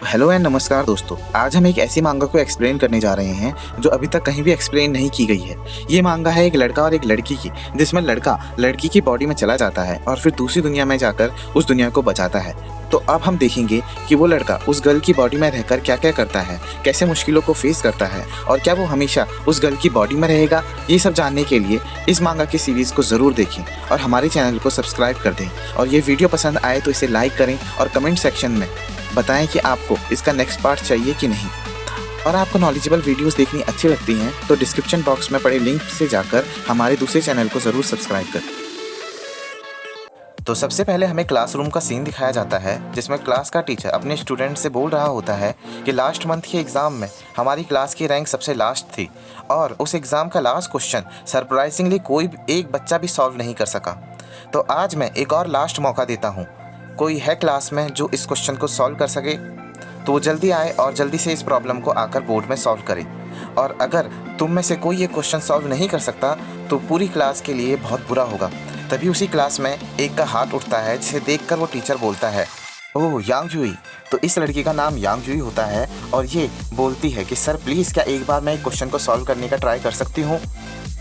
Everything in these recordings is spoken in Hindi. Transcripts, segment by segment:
हेलो एंड नमस्कार दोस्तों। आज हम एक ऐसी मांगा को एक्सप्लेन करने जा रहे हैं जो अभी तक कहीं भी एक्सप्लेन नहीं की गई है। ये मांगा है एक लड़का और एक लड़की की, जिसमें लड़का लड़की की बॉडी में चला जाता है और फिर दूसरी दुनिया में जाकर उस दुनिया को बचाता है। तो अब हम देखेंगे कि वो लड़का उस गर्ल की बॉडी में रहकर क्या क्या करता है, कैसे मुश्किलों को फेस करता है और क्या वो हमेशा उस गर्ल की बॉडी में रहेगा। ये सब जानने के लिए इस मांगा की सीरीज़ को ज़रूर देखें और हमारे चैनल को सब्सक्राइब कर दें। और ये वीडियो पसंद आए तो इसे लाइक करें और कमेंट सेक्शन में बताएं कि आपको इसका नेक्स्ट पार्ट चाहिए कि नहीं। और आपको नॉलेजेबल वीडियोस देखनी अच्छी लगती हैं तो डिस्क्रिप्शन बॉक्स में पड़े लिंक से जाकर हमारे दूसरे चैनल को ज़रूर सब्सक्राइब करें। तो सबसे पहले हमें क्लासरूम का सीन दिखाया जाता है, जिसमें क्लास का टीचर अपने स्टूडेंट से बोल रहा होता है कि लास्ट मंथ के एग्ज़ाम में हमारी क्लास की रैंक सबसे लास्ट थी और उस एग्ज़ाम का लास्ट क्वेश्चन सरप्राइजिंगली कोई एक बच्चा भी सॉल्व नहीं कर सका। तो आज मैं एक और लास्ट मौका देता हूँ, कोई है क्लास में जो इस क्वेश्चन को सॉल्व कर सके तो वो जल्दी आए और जल्दी से इस प्रॉब्लम को आकर बोर्ड में सॉल्व करे। और अगर तुम में से कोई ये क्वेश्चन सॉल्व नहीं कर सकता तो पूरी क्लास के लिए बहुत बुरा होगा। तभी उसी क्लास में एक का हाथ उठता है, जिसे देखकर वो टीचर बोलता है, ओह यांगजुई। तो इस लड़की का नाम यांगजुई होता है और ये बोलती है कि सर प्लीज़ क्या एक बार मैं एक क्वेश्चन को सॉल्व करने का ट्राई कर सकती हूँ।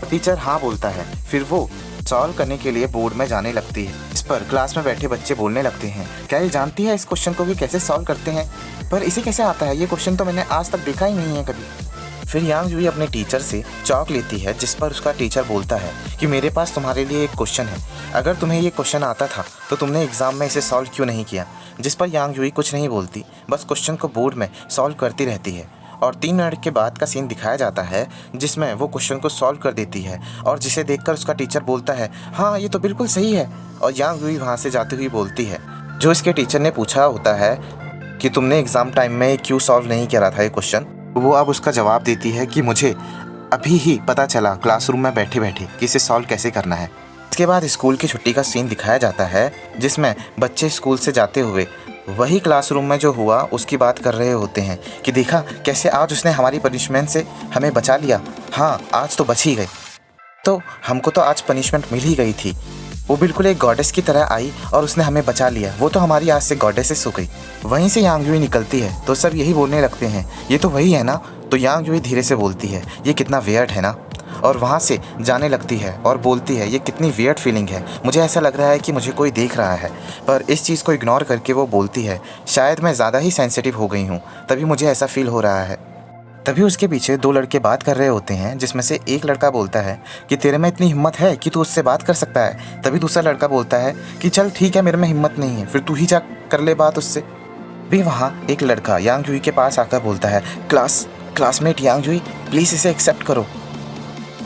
टीचर हाँ बोलता है। फिर वो सॉल्व करने के लिए बोर्ड में जाने लगती है। इस पर क्लास में बैठे बच्चे बोलने लगते हैं, क्या ये जानती है इस क्वेश्चन को कि कैसे सॉल्व करते हैं, पर इसे कैसे आता है, ये क्वेश्चन तो मैंने आज तक देखा ही नहीं है कभी। फिर यांगजुई अपने टीचर से चॉक लेती है, जिस पर उसका टीचर बोलता है कि मेरे पास तुम्हारे लिए एक क्वेश्चन है, अगर तुम्हें ये क्वेश्चन आता था तो तुमने एग्ज़ाम में इसे सॉल्व क्यों नहीं किया। जिस पर यांगजुई कुछ नहीं बोलती, बस क्वेश्चन को बोर्ड में सॉल्व करती रहती है। और 3 मिनट के बाद का सीन दिखाया जाता है, जिसमें वो क्वेश्चन को सॉल्व कर देती है और जिसे देखकर उसका टीचर बोलता है, हाँ ये तो बिल्कुल सही है। और यांगजुई वहाँ से जाती हुई बोलती है, जो इसके टीचर ने पूछा होता है कि तुमने एग्ज़ाम टाइम में क्यों सॉल्व नहीं करा था ये क्वेश्चन, वो अब उसका जवाब देती है कि मुझे अभी ही पता चला क्लासरूम में बैठे बैठे कि इसे सॉल्व कैसे करना है। इसके बाद स्कूल की छुट्टी का सीन दिखाया जाता है, जिसमें बच्चे स्कूल से जाते हुए वही क्लासरूम में जो हुआ उसकी बात कर रहे होते हैं कि देखा कैसे आज उसने हमारी पनिशमेंट से हमें बचा लिया। हाँ आज तो बच ही गए, तो हमको तो आज पनिशमेंट मिल ही गई थी। वो बिल्कुल एक गॉडेस की तरह आई और उसने हमें बचा लिया, वो तो हमारी आज से गॉडेसेस हो गई। वहीं से यांगजुई निकलती है तो सब यही बोलने लगते हैं, ये तो वही है ना। तो यांगजुई धीरे से बोलती है, ये कितना वियर्ड है ना। और वहाँ से जाने लगती है और बोलती है, ये कितनी वियर्ड फीलिंग है, मुझे ऐसा लग रहा है कि मुझे कोई देख रहा है। पर इस चीज़ को इग्नोर करके वो बोलती है, शायद मैं ज़्यादा ही सेंसिटिव हो गई हूँ, तभी मुझे ऐसा फील हो रहा है। तभी उसके पीछे 2 लड़के बात कर रहे होते हैं, जिसमें से एक लड़का बोलता है कि तेरे में इतनी हिम्मत है कि तू उससे बात कर सकता है। तभी दूसरा लड़का बोलता है कि चल ठीक है, मेरे में हिम्मत नहीं है, फिर तू ही जा कर ले बात उससे। भी वहाँ एक लड़का यांगजुई के पास आकर बोलता है, क्लासमेट यांगजुई प्लीज़ इसे एक्सेप्ट करो।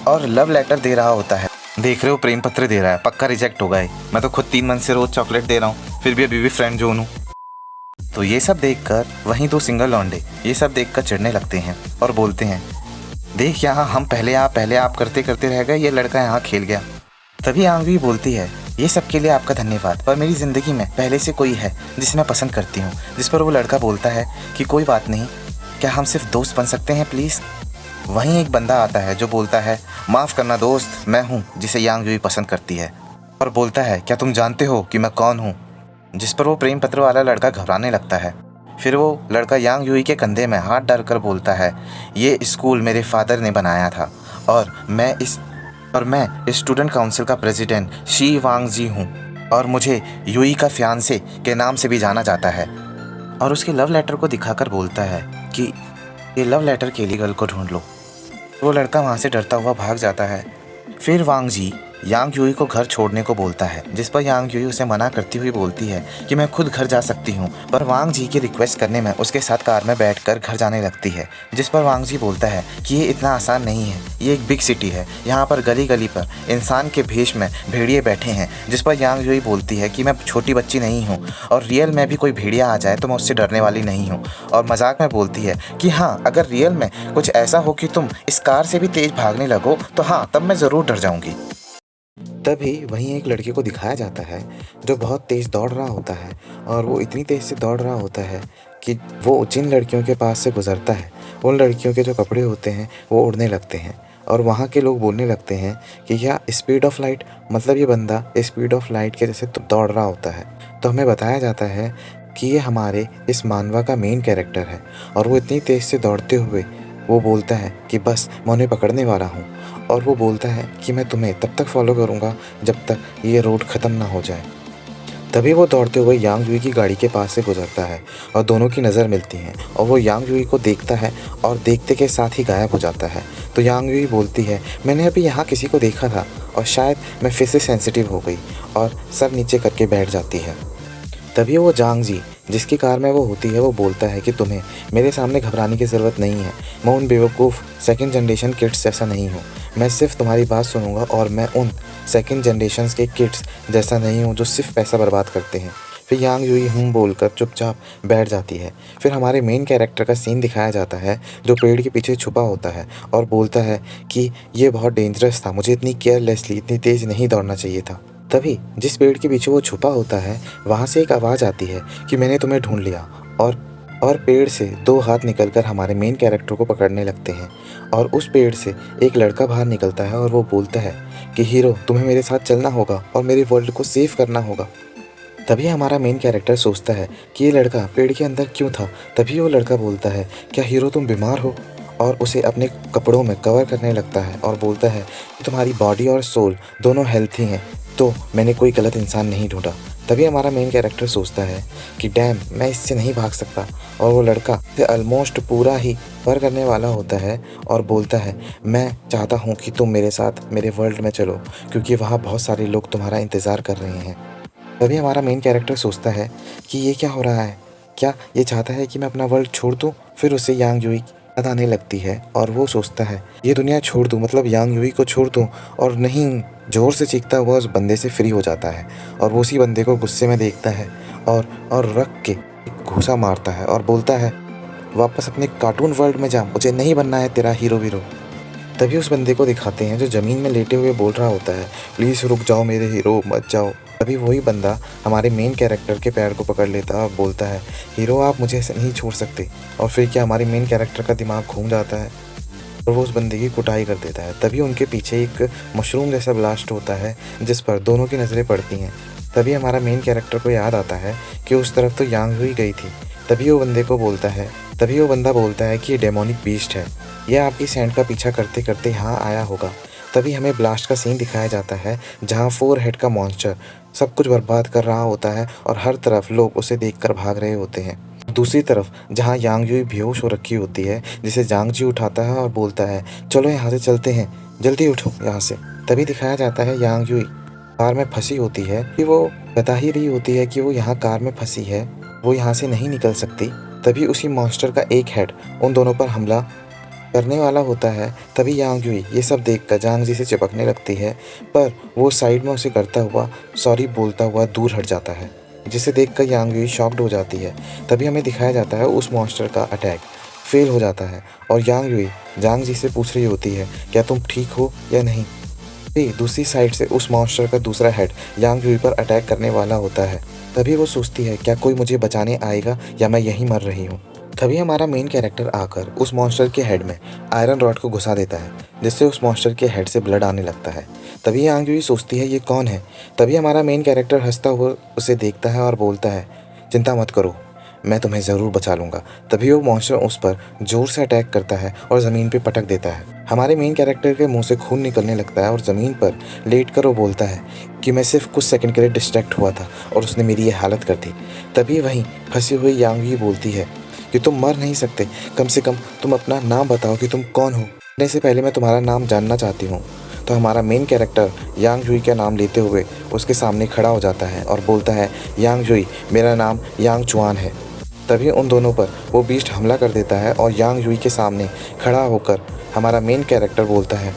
और लव लेटर दे रहा होता है। देख रहे हो प्रेम पत्र दे रहा है, पक्का रिजेक्ट होगा ये। मैं तो खुद 3 मंथ से रोज़ चॉकलेट दे रहा हूँ, फिर भी अभी भी फ्रेंड जोन हूँ। तो ये सब देखकर वहीं 2 सिंगल लौंडे ये सब देखकर चिढ़ने लगते हैं और बोलते हैं, देख यहाँ हम पहले आप करते करते रह गए, ये लड़का यहाँ खेल गया। तभी यांगजुई बोलती है, ये सब के लिए आपका धन्यवाद, पर मेरी ज़िंदगी में पहले से कोई है जिसे मैं पसंद करती हूँ। जिस पर वो लड़का बोलता है कि कोई बात नहीं, क्या हम सिर्फ दोस्त बन सकते हैं प्लीज़। वहीं एक बंदा आता है जो बोलता है, माफ़ करना दोस्त, मैं हूँ जिसे यांगजुई पसंद करती है। और बोलता है, क्या तुम जानते हो कि मैं कौन हूँ। जिस पर वो प्रेम पत्र वाला लड़का घबराने लगता है। फिर वो लड़का यांगजुई के कंधे में हाथ डालकर बोलता है, ये स्कूल मेरे फादर ने बनाया था और मैं स्टूडेंट काउंसिल का प्रेसिडेंट शी वांगजी हूँ और मुझे युई का फियांसे के नाम से भी जाना जाता है। और उसके लव लेटर को दिखाकर बोलता है कि ये लव लेटर के लिए गर्ल को ढूंढ लो। वो लड़का वहाँ से डरता हुआ भाग जाता है। फिर वांगजी यांगजुई को घर छोड़ने को बोलता है, जिस पर यांगजुई उसे मना करती हुई बोलती है कि मैं खुद घर जा सकती हूँ। पर वांगजी की रिक्वेस्ट करने में उसके साथ कार में बैठकर घर जाने लगती है। जिस पर वांगजी बोलता है कि ये इतना आसान नहीं है, ये एक बिग सिटी है, यहाँ पर गली गली पर इंसान के भेष में भेड़िए बैठे हैं। जिस पर यांगजुई बोलती है कि मैं छोटी बच्ची नहीं हूँ और रियल में भी कोई भेड़िया आ जाए तो मैं उससे डरने वाली नहीं हूँ। और मजाक में बोलती है कि हाँ अगर रियल में कुछ ऐसा हो कि तुम इस कार से भी तेज़ भागने लगो तो हाँ तब मैं ज़रूर डर जाऊँगी। तभी वहीं एक लड़के को दिखाया जाता है जो बहुत तेज़ दौड़ रहा होता है और वो इतनी तेज़ से दौड़ रहा होता है कि वो जिन लड़कियों के पास से गुजरता है उन लड़कियों के जो कपड़े होते हैं वो उड़ने लगते हैं। और वहाँ के लोग बोलने लगते हैं कि क्या स्पीड ऑफ लाइट, मतलब ये बंदा स्पीड ऑफ लाइट के जैसे तो दौड़ रहा होता है। तो हमें बताया जाता है कि ये हमारे इस मानवा का मेन कैरेक्टर है और वो इतनी तेज़ से दौड़ते हुए वो बोलता है कि बस मैं उन्हें पकड़ने वाला हूँ, और वो बोलता है कि मैं तुम्हें तब तक फॉलो करूँगा जब तक ये रोड ख़त्म ना हो जाए। तभी वो दौड़ते हुए यांग यूई की गाड़ी के पास से गुजरता है और दोनों की नज़र मिलती है और वो यांग यूई को देखता है और देखते के साथ ही गायब हो जाता है। तो यांग यूई बोलती है, मैंने अभी यहाँ किसी को देखा था और शायद मैं फिर से सेंसिटिव हो गई, और सर नीचे करके बैठ जाती है। तभी वो जांग जी, जिसकी कार में वो होती है, वो बोलता है कि तुम्हें मेरे सामने घबराने की ज़रूरत नहीं है। मैं उन बेवकूफ़ सेकंड जनरेशन किड्स जैसा नहीं हूँ। मैं सिर्फ तुम्हारी बात सुनूंगा, और मैं उन सेकंड जनरेशन के किड्स जैसा नहीं हूँ जो सिर्फ पैसा बर्बाद करते हैं। फिर यांग यूई बोलकर चुपचाप बैठ जाती है। फिर हमारे मेन कैरेक्टर का सीन दिखाया जाता है जो पेड़ के पीछे छुपा होता है और बोलता है कि ये बहुत डेंजरस था, मुझे इतनी केयरलेसली इतनी तेज़ नहीं दौड़ना चाहिए था। तभी जिस पेड़ के पीछे वो छुपा होता है वहाँ से एक आवाज़ आती है कि मैंने तुम्हें ढूंढ लिया, और पेड़ से दो हाथ निकलकर हमारे मेन कैरेक्टर को पकड़ने लगते हैं, और उस पेड़ से एक लड़का बाहर निकलता है और वो बोलता है कि हीरो, तुम्हें मेरे साथ चलना होगा और मेरे वर्ल्ड को सेव करना होगा। तभी हमारा मेन कैरेक्टर सोचता है कि ये लड़का पेड़ के अंदर क्यों था। तभी वो लड़का बोलता है, क्या हीरो तुम बीमार हो, और उसे अपने कपड़ों में कवर करने लगता है और बोलता है कि तुम्हारी बॉडी और सोल दोनों हेल्थी हैं, तो मैंने कोई गलत इंसान नहीं ढूंढा। तभी हमारा मेन कैरेक्टर सोचता है कि डैम, मैं इससे नहीं भाग सकता, और वो लड़का से ऑलमोस्ट पूरा ही कवर करने वाला होता है और बोलता है, मैं चाहता हूँ कि तुम मेरे साथ मेरे वर्ल्ड में चलो, क्योंकि वहाँ बहुत सारे लोग तुम्हारा इंतज़ार कर रहे हैं। तभी हमारा मेन कैरेक्टर सोचता है कि ये क्या हो रहा है, क्या ये चाहता है कि मैं अपना वर्ल्ड छोड़ दूँ। फिर उसे यांग यूई याद आने लगती है और वो सोचता है ये दुनिया छोड़ दूँ, मतलब यांग यूई को छोड़ दूँ, और नहीं, ज़ोर से चीखता हुआ उस बंदे से फ्री हो जाता है और वो उसी बंदे को गुस्से में देखता है और रख के घूंसा मारता है और बोलता है, वापस अपने कार्टून वर्ल्ड में जा, मुझे नहीं बनना है तेरा हीरो वीरो। तभी उस बंदे को दिखाते हैं जो ज़मीन में लेटे हुए बोल रहा होता है, प्लीज़ रुक जाओ मेरे हीरो, मत जाओ। तभी वही बंदा हमारे मेन कैरेक्टर के पैर को पकड़ लेता है और बोलता है, हीरो आप मुझे ऐसे नहीं छोड़ सकते। और फिर क्या हमारे मेन कैरेक्टर का दिमाग घूम जाता है और वो उस बंदे की कुटाई कर देता है। तभी उनके पीछे एक मशरूम जैसा ब्लास्ट होता है जिस पर दोनों की नज़रें पड़ती हैं। तभी हमारा मेन कैरेक्टर को याद आता है कि उस तरफ तो यांग हुई गई थी। तभी वो बंदा बोलता है कि ये डेमोनिक बीस्ट है, यह आपकी सैंड का पीछा करते करते यहाँ आया होगा। तभी हमें ब्लास्ट का सीन दिखाया जाता है जहाँ 4 हेड का मॉन्स्टर सब कुछ बर्बाद कर रहा होता है और हर तरफ लोग उसे देखकर भाग रहे होते हैं। दूसरी तरफ जहाँ यांग यूई बेहोश हो रखी होती है, जिसे जांग जी उठाता है और बोलता है, चलो यहाँ से चलते हैं, जल्दी उठो यहाँ से। तभी दिखाया जाता है यांग यूई कार में फंसी होती है कि वो बता ही रही होती है कि वो यहाँ कार में फंसी है, वो यहाँ से नहीं निकल सकती। तभी उसी मॉन्स्टर का एक हेड उन दोनों पर हमला करने वाला होता है। तभी यांग यूई ये सब देखकर जांग जी से चिपकने लगती है, पर वो साइड में उसे करता हुआ सॉरी बोलता हुआ दूर हट जाता है, जिसे देखकर यांग यूई शॉक्ड हो जाती है। तभी हमें दिखाया जाता है उस मॉन्स्टर का अटैक फेल हो जाता है और यांग यूई जांग जी से पूछ रही होती है, क्या तुम ठीक हो या नहीं। तभी दूसरी साइड से उस मॉन्स्टर का दूसरा हेड यांग यूई पर अटैक करने वाला होता है। तभी वो सोचती है, क्या कोई मुझे बचाने आएगा या मैं यहीं मर रही हूँ। तभी हमारा मेन कैरेक्टर आकर उस मॉन्स्टर के हेड में आयरन रॉड को घुसा देता है, जिससे उस मॉन्स्टर के हेड से ब्लड आने लगता है। तभी यांग यूई सोचती है ये कौन है। तभी हमारा मेन कैरेक्टर हंसता हुआ उसे देखता है और बोलता है, चिंता मत करो, मैं तुम्हें ज़रूर बचा लूँगा। तभी वो मॉन्स्टर उस पर ज़ोर से अटैक करता है और ज़मीन पे पटक देता है। हमारे मेन कैरेक्टर के मुंह से खून निकलने लगता है और ज़मीन पर लेट कर वो बोलता है कि मैं सिर्फ कुछ सेकंड के लिए डिस्ट्रैक्ट हुआ था और उसने मेरी ये हालत कर दी। तभी वहीं फंसी हुई यांग यूई बोलती है कि तुम मर नहीं सकते, कम से कम तुम अपना नाम बताओ कि तुम कौन हो। मरने से पहले मैं तुम्हारा नाम जानना चाहती हूँ। तो हमारा मेन कैरेक्टर यांग यूई का नाम लेते हुए उसके सामने खड़ा हो जाता है और बोलता है, यांग यूई, मेरा नाम यांग चुआन है। तभी उन दोनों पर वो बीस्ट हमला कर देता है और यांग यूई के सामने खड़ा होकर हमारा मेन कैरेक्टर बोलता है,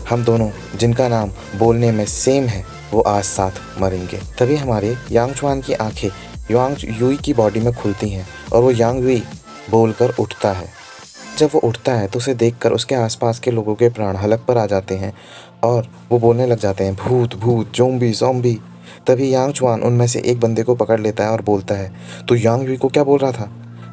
हम दोनों जिनका नाम बोलने में सेम है वो आज साथ मरेंगे। तभी हमारे यांग चुआन की आंखें यांग यूई की बॉडी में खुलती हैं और वो यांग यूई बोलकर उठता है। जब वो उठता है तो उसे देखकर उसके आसपास के लोगों के प्राण हलक पर आ जाते हैं और वो बोलने लग जाते हैं, भूत भूत, ज़ॉम्बी ज़ॉम्बी। तभी यांग चुआन उनमें से एक बंदे को पकड़ लेता है और बोलता है, तो यांग यूई को क्या बोल रहा था।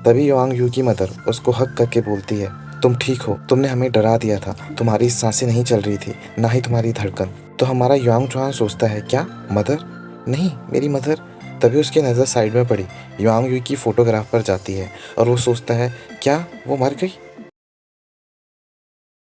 तभी यांग यूई की मदर उसको हक करके बोलती है, तुम ठीक हो, तुमने हमें डरा दिया था, तुम्हारी सांसें नहीं चल रही थी, ना ही तुम्हारी धड़कन। तो हमारा यांग चुआन सोचता है, क्या मदर? नहीं, मेरी मदर तभी उसकी नज़र साइड में पड़ी। युआंग यूई की फ़ोटोग्राफ पर जाती है और वो सोचता है, क्या वो मर गई?